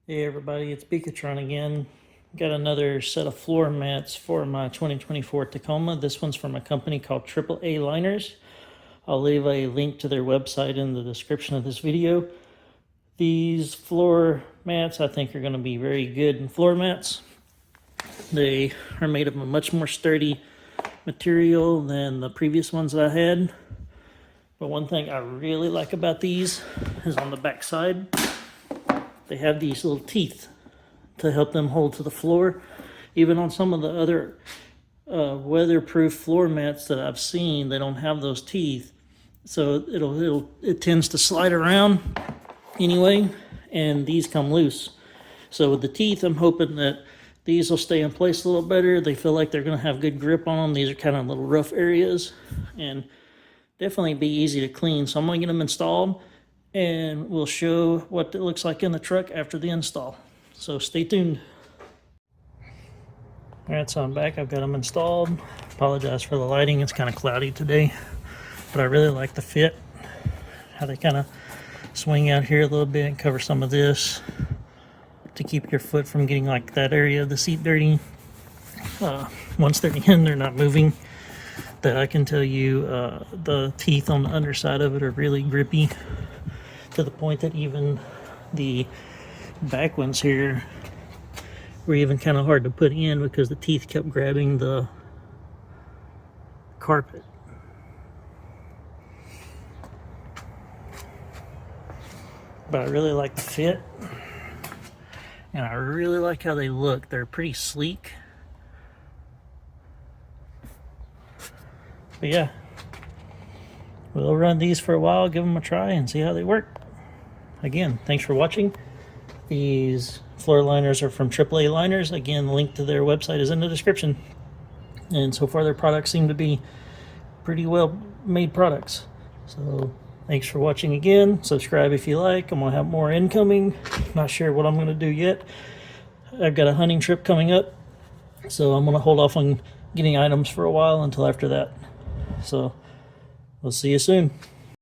Hey everybody, it's Beacatron again. Got another set of floor mats for my 2024 Tacoma. This one's from a company called TripleAliners. I'll leave a link to their website in the description of this video. These floor mats I think are going to be very good in floor mats. They are made of a much more sturdy material than the previous ones that I had. But one thing I really like about these is on the back side. They have these little teeth to help them hold to the floor. Even on some of the other weatherproof floor mats that I've seen, they don't have those teeth. So it tends to slide around anyway, and these come loose. So with the teeth, I'm hoping that these will stay in place a little better. They feel like they're going to have good grip on them. These are kind of little rough areas and definitely be easy to clean. So I'm going to get them installed, and we'll show what it looks like in the truck after the install. So stay tuned. All right, so I'm back. I've got them installed. Apologize for the lighting. It's kind of cloudy today, but I really like the fit. How they kind of swing out here a little bit and cover some of this to keep your foot from getting like that area of the seat dirty. Once they're in, they're not moving. That I can tell you, the teeth on the underside of it are really grippy, to the point that even the back ones here were even kind of hard to put in because the teeth kept grabbing the carpet. But I really like the fit, and I really like how they look. They're pretty sleek. But yeah, we'll run these for a while, give them a try, and see how they work. Again, thanks for watching. These floor liners are from TripleAliners. Again, the link to their website is in the description. And so far, their products seem to be pretty well made products. So thanks for watching again. Subscribe if you like. I'm going to have more incoming. Not sure what I'm going to do yet. I've got a hunting trip coming up, so I'm going to hold off on getting items for a while until after that. So we'll see you soon.